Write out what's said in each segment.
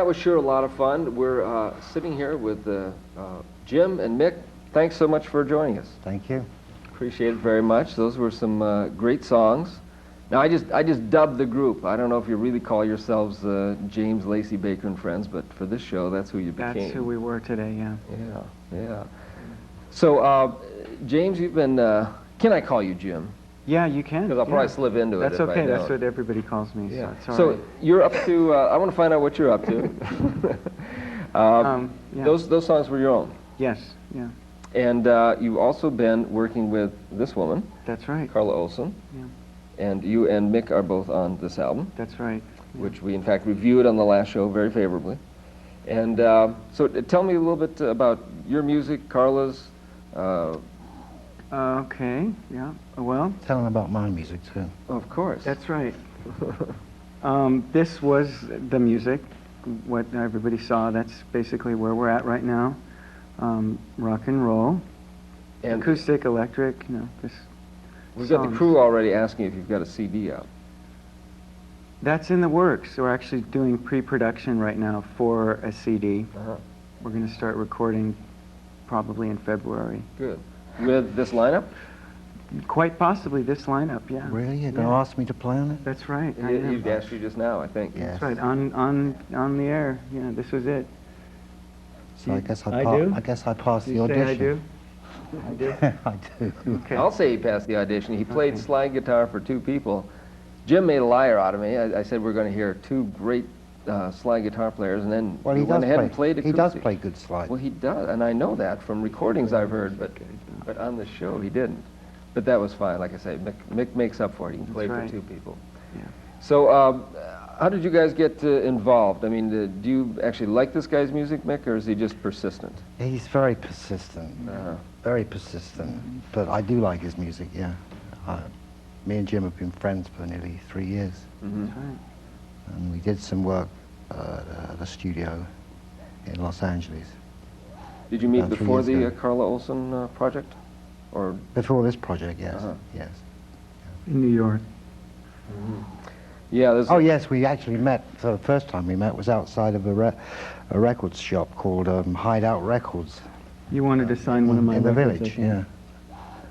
that was sure a lot of fun. We're sitting here with Jim and Mick. Thanks so much for joining us. Thank you. Appreciate it very much. Those were some great songs. Now, I just dubbed the group. I don't know if you really call yourselves James, Lacey-Baker and Friends, but for this show, that's who you became. That's who we were today, yeah. Yeah, yeah. So, James, you've been, can I call you Jim? Yeah, you can. Because I'll probably slip into it. That's okay. That's what everybody calls me. Yeah. So it's all so right. You're up to, I want to find out what you're up to. Yeah. Those songs were your own. Yes, yeah. And you've also been working with this woman. That's right. Carla Olson. Yeah. And you and Mick are both on this album. That's right. Yeah. Which we, in fact, reviewed on the last show very favorably. And so tell me a little bit about your music, Carla's. Okay, yeah. Well, Tell them about my music, too. Of course. that's right. This was the music, what everybody saw. That's basically where we're at right now. Rock and roll, And acoustic, electric, this. we've got the crew already asking if you've got a CD out. That's in the works. We're actually doing pre-production right now for a CD. Uh-huh. We're going to start recording probably in February. Good. With this lineup? Quite possibly this lineup, yeah. Really? You're going to ask me to play on it? That's right. I am. He asked you just now, I think. Yeah. That's right. On the air. Yeah, this was it. So I guess I do? I guess I passed the You say audition. I do? I do? I do. Okay. I'll say he passed the audition. He played slide guitar for two people. Jim made a liar out of me. I said we're going to hear two great slide guitar players, and then Well, we he went does ahead play. and played He acoustic. does play good slide. Well, he does, and I know that from recordings I've heard, but on the show he didn't. But that was fine. Like I say, Mick makes up for it. He can play right. for two people. Yeah. So how did you guys get involved? I mean, do you actually like this guy's music, Mick, or is he just persistent? He's very persistent. Very persistent. But I do like his music, yeah. Me and Jim have been friends for nearly 3 years. Mm-hmm. That's right. And we did some work at a studio in Los Angeles. Did you meet About 3 before years the ago. Carla Olson project? Or Before this project, yes. Uh-huh. Yes. In New York. yeah, there's Oh, yes, we actually met. So the first time we met was outside of a records shop called Hideout Records You wanted to sign one of my in the records, I village, think. yeah.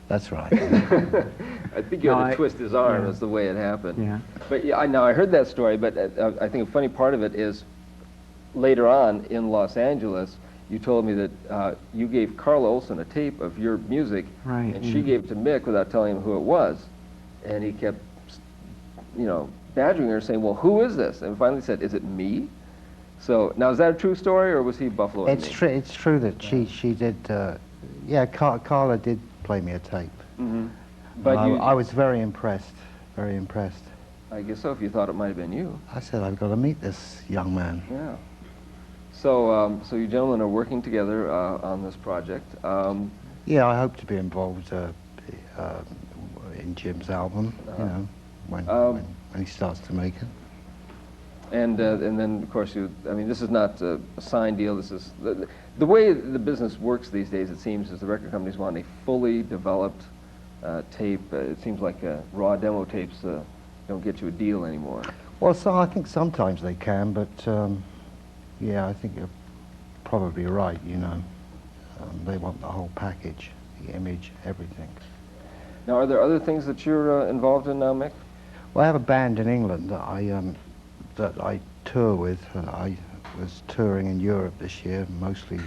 That's right. I think you No, had to I- twist his arm. yeah. That's the way it happened. Yeah. But yeah, I heard that story. But I think a funny part of it is later on in Los Angeles, you told me that you gave Carla Olson a tape of your music, Right, and yeah. she gave it to Mick without telling him who it was, and he kept, badgering her, saying, "Well, who is this?" And finally said, "Is it me?" So now, is that a true story, or was he Buffalo? It's true. It's true that she did. Yeah, Carla did play me a tape. Mm-hmm. But I was very impressed. Very impressed. I guess so. If you thought it might have been you. I said, I've got to meet this young man. Yeah. So, so you gentlemen are working together on this project. Yeah, I hope to be involved in Jim's album. You know, when he starts to make it. And then, of course, this is not a signed deal. This is the way the business works these days. It seems is the record companies want a fully developed tape. It seems like raw demo tapes don't get you a deal anymore. Well, so I think sometimes they can, but yeah, I think you're probably right. You know, they want the whole package, the image, everything. Now, are there other things that you're involved in now, Mick? Well, I have a band in England that I tour with. I was touring in Europe this year, mostly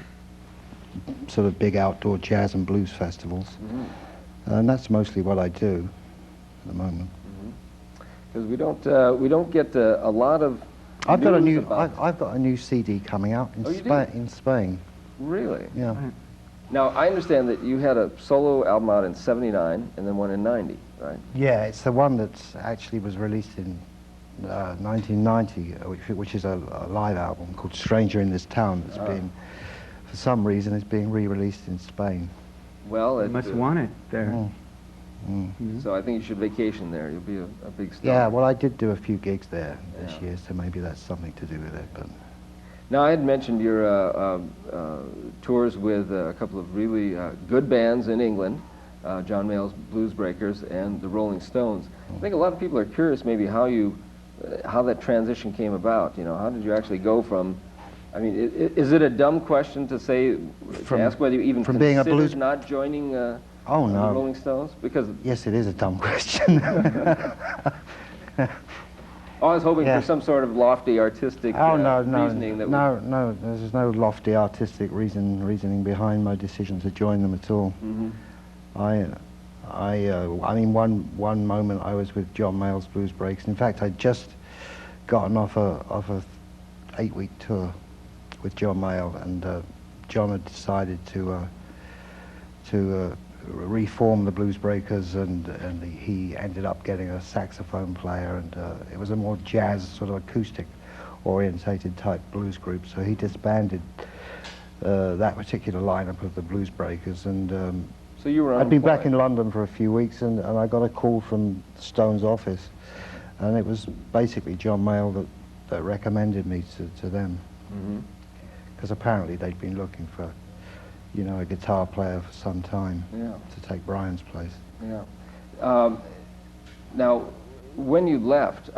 sort of big outdoor jazz and blues festivals, and that's mostly what I do at the moment. Because we don't get a lot of. I've got a news new about- I've got a new CD coming out in Oh, you do? In Spain. Really? Yeah. Right. Now, I understand that you had a solo album out in '79 and then one in '90, right? Yeah, it's the one that actually was released in 1990, which is a live album called Stranger in This Town. That's been, for some reason, it's being re-released in Spain. Well, You must want it there. Mm. So I think you should vacation there. You'll be a big star. Yeah, well, I did do a few gigs there this Yeah. year, so maybe that's something to do with it. But Now, I had mentioned your tours with a couple of really good bands in England, John Mayall's Blues Breakers and the Rolling Stones. I think a lot of people are curious maybe how that transition came about. You know, how did you actually go from I mean, is it a dumb question to say, From- to ask whether you even from being a considered blues- not joining Oh, the no. Rolling Stones? Because Yes, it is a dumb question. I was hoping Yeah. for some sort of lofty artistic Oh, no, reasoning that no, there's no lofty artistic reasoning behind my decision to join them at all. Mhm. I mean, one moment I was with John Mayall's Blues Breaks. In fact, I'd just gotten off a 8-week tour with John Mayall, and John had decided to reform the Blues Breakers, and he ended up getting a saxophone player, and it was a more jazz, sort of acoustic orientated type blues group. So he disbanded that particular lineup of the Blues Breakers, and So you were I'd been back in unemployed. London for a few weeks, and I got a call from Stone's office, and it was basically John Mayall that recommended me to them, Mhm. because apparently they'd been looking for, you know, a guitar player for some time Yeah. to take Brian's place. Yeah. Now, when you left,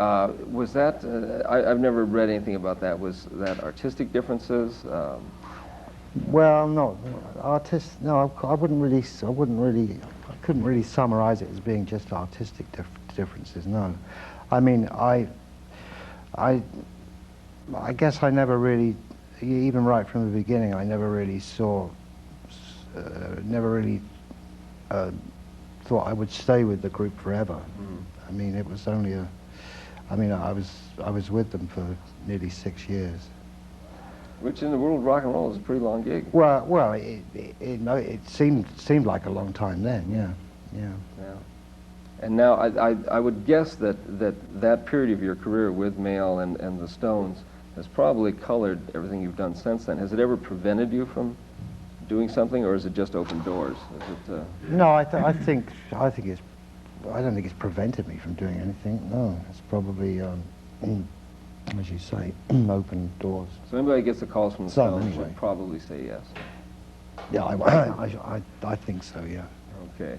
was that, I've never read anything about that, was that artistic differences? Well, no, no, I couldn't really summarize it as being just artistic differences, no. I mean, I guess I never really, even right from the beginning, I never really thought I would stay with the group forever. I mean, it was only I was with them for nearly 6 years. Which in the world of rock and roll is a pretty long gig. Well, it seemed like a long time then, yeah. Yeah. And now I would guess that period of your career with Mayall and the Stones has probably colored everything you've done since then. Has it ever prevented you from doing something, or is it just open doors? Is it, No, I don't think it's prevented me from doing anything. No, it's probably, as you say, open doors. so anybody gets the calls from the Some, Stones anyway. should probably say yes. Yeah, I think so. Yeah. Okay.